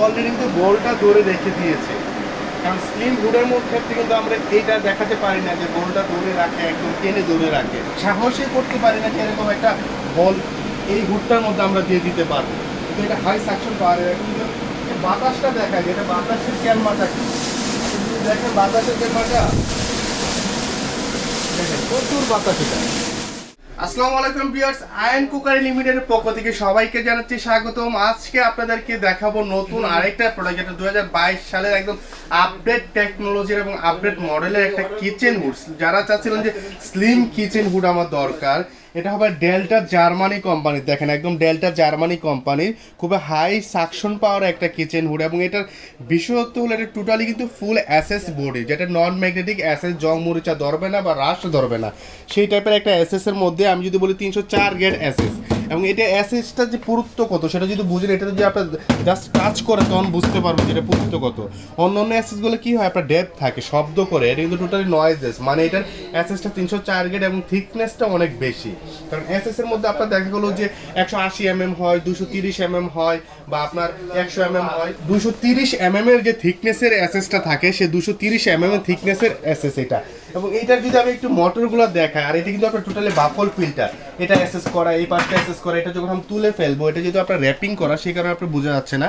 Already কিন্তু বোল্টটা ধরে রেখে দিয়েছে। কারণ স্লিম হুডের মধ্যে কিন্তু আমরা এইটা দেখাতে পারি না যে বোল্টটা ধরে রাখে, একদম টেনে ধরে রাখে, সাহসই করতে পারি না যে এরকম একটা বল এই হুডটার মধ্যে আমরা দিয়ে দিতে পারবো। কিন্তু এটা হাই সাকশন পাওয়ার। এখন কিন্তু বাতাসটা দেখায়, যেটা বাতাসের ক্যালমাটা কি দেখেন, বাতাসের ক্যালমাটা দেখেন, প্রচুর বাতাস এটা। আসসালামু আলাইকুম ভিউয়ার্স, আয়ন কুকারি লিমিটেডের পক্ষ থেকে সবাইকে জানাচ্ছি স্বাগতম। আজকে আপনাদেরকে দেখাবো নতুন আরেকটা প্রোডাক্ট, যেটা 2022 সালের একদম আপডেট টেকনোলজির এবং আপডেট মডেলের একটা কিচেন হুড। যারা চাচ্ছিলেন যে স্লিম কিচেন হুড আমার দরকার, এটা হবে ডেল্টা জার্মানি কোম্পানির। দেখেন একদম ডেল্টা জার্মানি কোম্পানির খুবই হাই সাকশন পাওয়ার একটা কিচেন হুড, এবং এটার বিশেষত্ব হলো এটা টোটালি কিন্তু ফুল অ্যাসেস বডি, যেটা নন ম্যাগনেটিক অ্যাসেস, জং মরিচা ধরবে না বা রাশ ধরবে না, সেই টাইপের একটা অ্যাসেসের মধ্যে আমি যদি বলি 304 গ্রেড অ্যাসেস। এবং এটা অ্যাসেসটা যে পুরুত্ব কত সেটা যদি বুঝেন, এটা যদি আপনার জাস্ট টাচ করে তখন বুঝতে পারবেন যে এটা পুরুত্ব কত। অন্য অন্য অ্যাসেসগুলো কী হয়, আপনার ডেপথ থাকে, শব্দ করে, এটা কিন্তু টোটালি নয়েজলেস। মানে এটার অ্যাসেসটা 304 গ্রেড এবং থিকনেসটা অনেক বেশি। কারণ অ্যাসেসের মধ্যে আপনার দেখা গেলো যে 180 mm হয়, 230 mm হয়, বা আপনার 100 mm হয়। 230 mm এর যে থিকনেসের অ্যাসেসটা থাকে, সে 230 mm এর থিকনেসের অ্যাসেস এটা। এবং এইটার যদি আমি একটু মোটরগুলো দেখাই, আর এটা কিন্তু আপনার টোটালি বাফল ফিল্টার, এটা অ্যাসেস করা, এই পাশটা অ্যাসেস করা, এটা যখন আমি তুলে ফেলবো, এটা যেহেতু আপনার র্যাপিং করা, সেই কারণে আপনার বোঝা যাচ্ছে না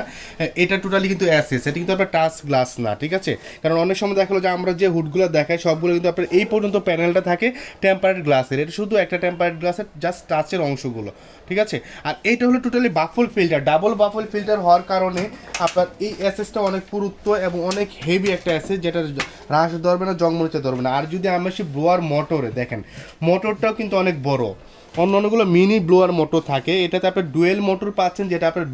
এটা টোটালি কিন্তু অ্যাসেস, এটা কিন্তু আপনার টাচ গ্লাস না, ঠিক আছে? কারণ অনেক সময় দেখা গেলো যে আমরা যে হুডগুলো দেখাই সবগুলো কিন্তু আপনার এই পর্যন্ত প্যানেলটা থাকে টেম্পারেড গ্লাসের, এটা শুধু একটা টেম্পারেড গ্লাসের জাস্ট টাচের অংশগুলো, ঠিক আছে? আর এইটা হলো totally baffle filter, double baffle filter হওয়ার কারণে আপনার এই অ্যাসেসটা অনেক পুরুত্ব এবং অনেক হেভি একটা অ্যাসেস, যেটা রাশ ধরবে না, জংমরিচা ধরবে না। আর যদি আমরা সে ব্লোয়ার মোটরে দেখেন, মোটরটাও কিন্তু অনেক বড়। অন্যান্যগুলো মিনি ব্লোয়ার মোটর থাকে, এটাতে আপনার ডুয়েল মোটর পাচ্ছেন, যেটা আপনার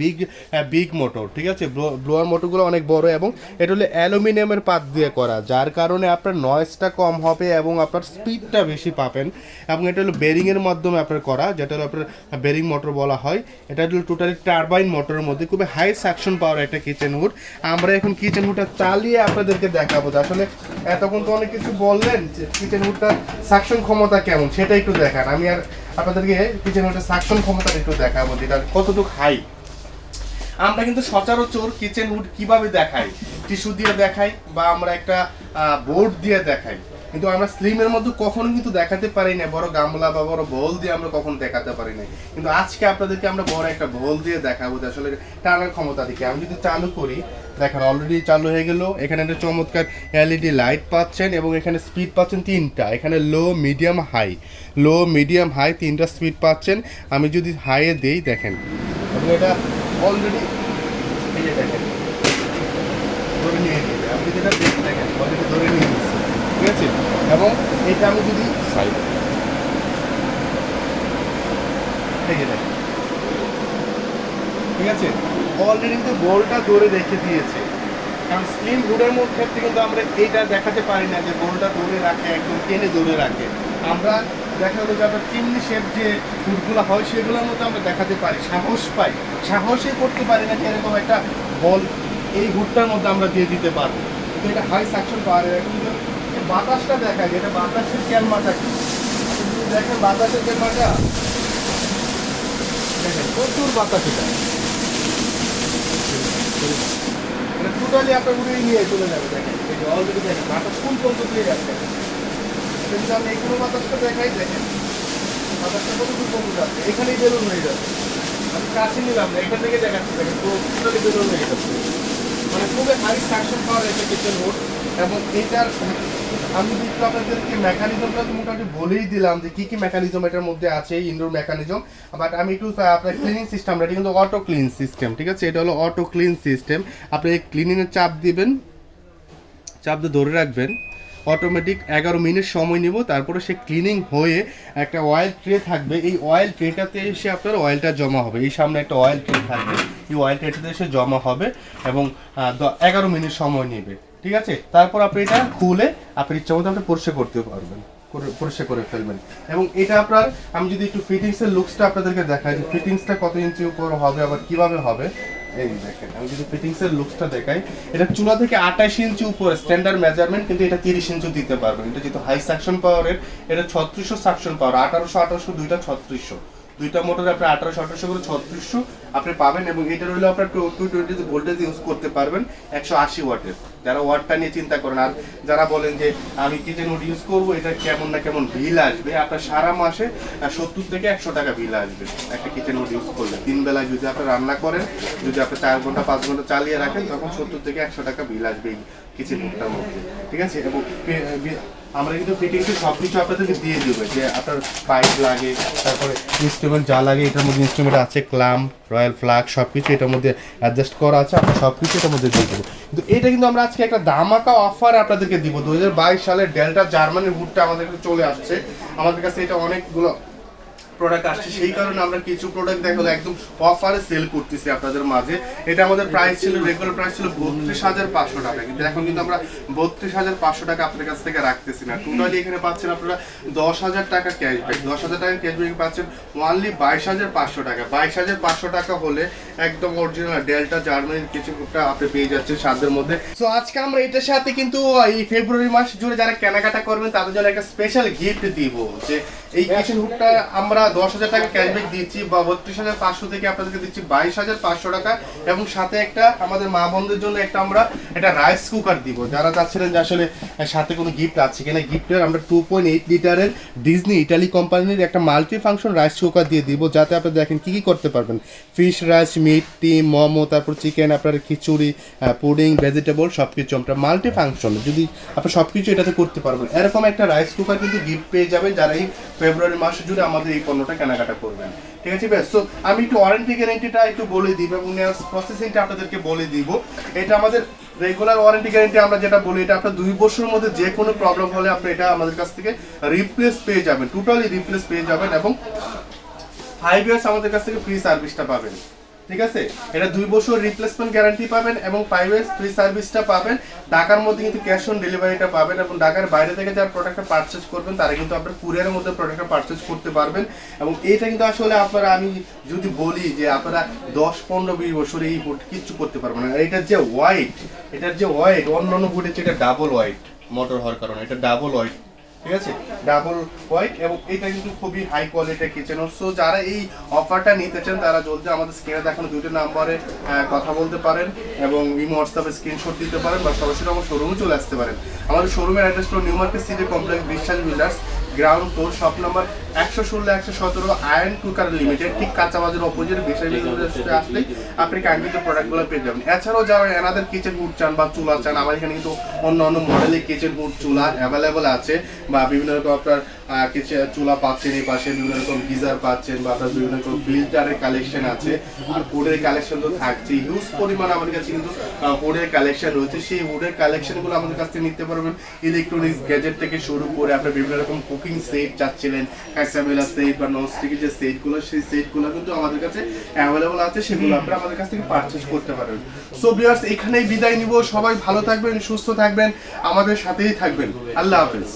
বিগ মোটর, ঠিক আছে? ব্লোয়ার মোটরগুলো অনেক বড়, এবং এটা হলো অ্যালুমিনিয়ামের পাত দিয়ে করা, যার কারণে আপনার নয়েজটা কম হবে এবং আপনার স্পিডটা বেশি পাবেন। এবং এটা হলো বেরিংয়ের মাধ্যমে আপনার করা, যেটা হলো আপনার বেরিং মোটর বলা হয়। এটা হলো টোটালি টারবাইন মোটরের মধ্যে খুবই হাই সাকশন পাওয়ার একটা কিচেন হুড। আমরা এখন কিচেন হুডটা চালিয়ে আপনাদেরকে দেখাবো। আসলে এতক্ষণ তো অনেক কিছু বললেন, কিচেন হুডটার সাকশন ক্ষমতা কেমন সেটা একটু দেখান। আমি আর আপনাদেরকে কিচেন হুডের সাকশন ক্ষমতা একটু দেখাবো, যেটা কতটুকু হাই। আমরা কিন্তু সচরাচর কিচেন হুড কিভাবে দেখাই, টিস্যু দিয়ে দেখাই বা আমরা একটা বোর্ড দিয়ে দেখাই, কিন্তু আমরা স্লিমের মধ্যে কখনো কিন্তু দেখাতে পারি না, বড় গামলা বা বড় বোল দিয়ে আমরা কখনো দেখাতে পারি না। কিন্তু আজকে আপনাদেরকে আমরা বড় একটা বোল দিয়ে দেখাবো যে আসলে টানার ক্ষমতা দিকে। আমি যদি চালু করি, দেখেন অলরেডি চালু হয়ে গেল। এখানে একটা চমৎকার এলইডি লাইট পাচ্ছেন, এবং এখানে স্পিড পাচ্ছেন 3টা, এখানে লো মিডিয়াম হাই 3টা স্পিড পাচ্ছেন। আমি যদি হাইয়ে দেই, দেখেন এবং এটা অলরেডি এই যে দেখেন ধরে নিয়ে নেবে। আমি যদি এটা দেখি, দেখেন অলরেডি ধরে নিয়ে নিচ্ছি, ঠিক আছে? এবং এটা আমি যদি সাইড দেখে দেখেন, ঠিক আছে, অলরেডি কিন্তু বোল্টটা ধরে রেখে দিয়েছে। কারণ স্লিম হুডের মধ্যে কিন্তু আমরা এইটা দেখাতে পারি না যে বোল্টটা ধরে রাখে, একদম টেনে ধরে রাখে। আমরা দেখা গেলো যে আপনার চিমনি শেপ যে হুডগুলো হয় সেগুলোর মধ্যে আমরা দেখাতে পারি, সাহস পাই, সাহসই করতে পারি না যে এরকম একটা বল এই হুডটার মধ্যে আমরা দিয়ে দিতে পারবো। কিন্তু এটা হাই সাকশন পাওয়ার। এখন কিন্তু বাতাসটা দেখায়, যেটা বাতাসের ক্যালমাটা কি দেখেন, বাতাসের ক্যালমাটা দেখেন, প্রচুর বাতাস এটা। মানে টোটালি আপনার উড়িয়ে নিয়ে চলে যাবে। দেখেন অলরেডি দেখেন বাতাস কোন পর্যন্ত দিয়ে যাচ্ছে। কিন্তু আমি এখানে বাতাসটা দেখাই, দেখেন বাতাসটা কত দূর পর্যন্ত যাচ্ছে, এখানেই বেলুন হয়ে যাচ্ছে। আমি কাছে নিলাম না, এখান থেকে দেখাচ্ছি, দেখেন টোটালি বেলুন হয়ে যাচ্ছে। মানে খুবই হাই সাকশন পাওয়ার একটা কিচেন হুড। এবং এইটার আমি একটু আপনাদেরকে মেকানিজমটা তো মোটামুটি বলেই দিলাম যে কী কী মেকানিজম এটার মধ্যে আছে, ইনডোর মেকানিজম। বাট আমি একটু আপনার ক্লিনিং সিস্টেমটা, এটা কিন্তু অটো ক্লিন সিস্টেম, ঠিক আছে? এটা হলো অটো ক্লিন সিস্টেম। আপনি এই ক্লিনিংয়ের চাপ দিবেন, চাপ দিয়ে ধরে রাখবেন, অটোমেটিক 11 মিনিট সময় নেব, তারপরে সে ক্লিনিং হয়ে একটা অয়েল ট্রে থাকবে, এই অয়েল ট্রেটাতে এসে আপনার অয়েলটা জমা হবে। এই সামনে একটা অয়েল ট্রে থাকবে, এই অয়েল ট্রেটাতে এসে জমা হবে এবং 11 মিনিট সময় নেবে, ঠিক আছে? তারপর আপনি এটা খুলে আপনি ইচ্ছা মতো আপনি পরিষ্কার করতে পারবেন, পরিষ্কার করে ফেলবেন। এবং এটা আপনার, আমি যদি একটু ফিটিংসের লুকসটা আপনাদেরকে দেখাই যে ফিটিংসটা কত ইঞ্চি উপর হবে, আবার কিভাবে হবে। এই দেখেন আমি যদি ফিটিংসের লুকসটা দেখাই, এটা চুলা থেকে 28 ইঞ্চি উপরে স্ট্যান্ডার্ড মেজারমেন্ট, কিন্তু এটা 30 ইঞ্চি দিতে পারবেন। এটা যেহেতু হাই সাকশন পাওয়ারের, এটা 3600 সাকশন পাওয়ার, 1800 দুইটা 3600, দুইটা মোটর আপনার 1800 করে 3600 আপনি পাবেন, এবং এটা হলো আপনার 220 ভোল্টেজ ইউজ করতে পারবেন 180 ওয়াটের। যারা ওয়াটটা নিয়ে চিন্তা করেন, আর যারা বলেন যে আমি কিচেন হুড ইউজ করবো, এটা কেমন না কেমন বিল আসবে, আপনার সারা মাসে 70 থেকে 100 টাকা বিল আসবে একটা কিচেন হুড ইউজ করলে। 3 বেলা যদি আপনি রান্না করেন, যদি আপনি 4 ঘন্টা 5 ঘন্টা চালিয়ে রাখেন, তখন 70 থেকে 100 টাকা বিল আসবে এই কিচেন হুডটার মধ্যে, ঠিক আছে। এবং আমরা কিন্তু ফিটিংসে সব কিছু আপনাদেরকে দিয়ে দেবো, যে আপনার পাইপ লাগে, তারপরে ইনস্ট্রুমেন্ট যা লাগে এটার মধ্যে ইনস্ট্রুমেন্ট আছে, ক্লাম্প, রয়্যাল ফ্লাগ সব কিছু এটার মধ্যে অ্যাডজাস্ট করা আছে, আমরা সব কিছু এটার মধ্যে দিয়ে দেবো। কিন্তু এটা কিন্তু আমরা আজকে একটা ধামাকা অফার আপনাদেরকে দিব। 2022 সালের ডেল্টা জার্মানির হুডটা আমাদের কাছে চলে আসছে, আমাদের কাছে এটা অনেকগুলো প্রোডাক্ট আসছে, সেই কারণে আমরা কিছু প্রোডাক্ট দেখাবো একদম অফারে সেল করতেছি আপনাদের মাঝে। এটা আমাদের প্রাইস ছিল, রেগুলার প্রাইস ছিল 32,500 টাকা, কিন্তু এখন কিন্তু আমরা 32,500 টাকা আপনাদের কাছ থেকে রাখতেছি না। টোটালি এখানে পাচ্ছেন আপনারা 10,000 টাকা ক্যাশব্যাক, 10,000 টাকা ক্যাশব্যাক পাচ্ছেন ওনলি 22,500 টাকা। 22,500 টাকা হলে একদম অরিজিনাল ডেল্টা জার্মানির কিছু হুডটা আপনি পেয়ে যাচ্ছেন সাধ্যের মধ্যে। সো আজকে আমরা এটার সাথে কিন্তু এই ফেব্রুয়ারি মাস জুড়ে যারা কেনাকাটা করবেন তাদের জন্য একটা স্পেশাল গিফট দিব, যে এই কিচেন হুডটা আমরা 10,000 টাকা ক্যাশব্যাক দিচ্ছি, বা 32,500 থেকে আপনাদেরকে দিচ্ছি 22,500 টাকা, এবং সাথে একটা আমাদের মা বোনদের জন্য একটা আমরা একটা রাইস কুকার দিব। যারা চাচ্ছিলেন যে আসলে সাথে কোনো গিফট আছে কিনা, গিফটের আমরা 2.8 লিটারের ডিজনি ইটালি কোম্পানির একটা মাল্টি ফাংশন রাইস কুকার দিয়ে দিব, যাতে আপনি দেখেন কি কি করতে পারবেন, ফিশ রাইস, মিট, ডিম, মোমো, তারপর চিকেন, আপনার খিচুড়ি, পুডিং, ভেজিটেবল সব কিছু আমরা মাল্টি ফাংশন, যদি আপনি সব কিছু এটাতে করতে পারবেন। এরকম একটা রাইস কুকার কিন্তু গিফট পেয়ে যাবেন যারা এই ফেব্রুয়ারি মাসে জুড়ে আমাদের এই পণ্যটা কেনাকাটা করবেন, ঠিক আছে বেশ। সো আমি একটু ওয়ারেন্টি গ্যারেন্টিটা একটু বলে দিব এবং প্রসেসিংটা আপনাদেরকে বলে দিব। এটা আমাদের রেগুলার ওয়ারেন্টি গ্যারেন্টি আমরা যেটা বলি, এটা আপনার 2 বছরের মধ্যে যে কোনো প্রবলেম হলে আপনি এটা আমাদের কাছ থেকে রিপ্লেস পেয়ে যাবেন, টোটালি রিপ্লেস পেয়ে যাবেন, এবং 5 ইয়ার্স আমাদের কাছ থেকে ফ্রি সার্ভিসটা পাবেন, ঠিক আছে। এটা 2 বছর রিপ্লেসমেন্ট গ্যারান্টি পাবেন এবং 5 ইয়ার্স ফ্রি সার্ভিসটা পাবেন। ঢাকার মধ্যে কিন্তু ক্যাশ অন ডেলিভারিটা পাবেন, এবং ঢাকার বাইরে থেকে যারা প্রোডাক্টটা পারচেজ করবেন তারা কিন্তু আপনার কুরিয়ারের মধ্যে প্রোডাক্টটা পারচেজ করতে পারবেন। এবং এইটা কিন্তু আসলে আপনারা, আমি যদি বলি যে আপনারা 10, 15, 20 বছর এই বোর্ড কিচ্ছু করতে পারবেন না। এটার যে ওয়াইট, অন্যান্য বোর্ডের চেয়ে এটা ডাবল ওয়াইট মোটর হওয়ার কারণে, এটা ডাবল ওয়াইট, ঠিক আছে, ডাবল হোয়াইট, এবং এটা কিন্তু খুবই হাই কোয়ালিটির কিচেন হুড। সো যারা এই অফারটা নিতে চান তারা জলদি আমাদের স্ক্রিনে দেখানো 2টা নাম্বারে কথা বলতে পারেন, এবং ইমো হোয়াটসঅ্যাপে স্ক্রিনশট দিতে পারেন, বা সরাসরি আমার শোরুমে চলে আসতে পারেন। আমাদের শোরুমের অ্যাড্রেস হলো নিউ মার্কেট সিটি কমপ্লেক্স, বিশ্বাস builders, ground floor, shop number 116-117, ion cooker limited, ঠিক কাঁচাবাজার অপোজিট বিশ্বাস বিল্ডার্সে আসলেই আপনি কাঙ্ক্ষিত প্রোডাক্টগুলো পেয়ে যাবেন। এছাড়াও যারা এনাদের কিচেন হুড চান বা চুলা চান, আমার এখানে কিন্তু অন্য মডেলের কিচেন হুড চুলা অ্যাভেলেবল আছে, বা বিভিন্ন রকম আপনার কিচেন চুলা পাচ্ছেন, এই পাশে বিভিন্ন রকম গিজার পাচ্ছেন, বা আপনার বিভিন্ন রকম ফিল্টারের কালেকশন আছে, আর হুডের কালেকশন তো থাকছে হিউজ পরিমাণ। আমাদের কাছে কিন্তু হুডের কালেকশন রয়েছে, সেই হুডের কালেকশনগুলো আমাদের কাছ থেকে নিতে পারবেন। ইলেকট্রনিক্স গ্যাজেট থেকে শুরু করে আপনার বিভিন্ন রকম কুকিং সেট চাচ্ছিলেন, ক্যাসাবেলা সেট বা ননস্টিকের যে সেটগুলো, সেই সেটগুলো কিন্তু আমাদের কাছে অ্যাভেলেবল আছে, সেগুলো আপনারা আমাদের কাছ থেকে পারচেজ করতে পারবেন। সো ভিউয়ার্স, এখানেই বিদায় নিব। সবাই ভালো থাকবেন, সুস্থ থাকবেন, আমাদের সাথেই থাকবেন। আল্লাহ হাফেজ।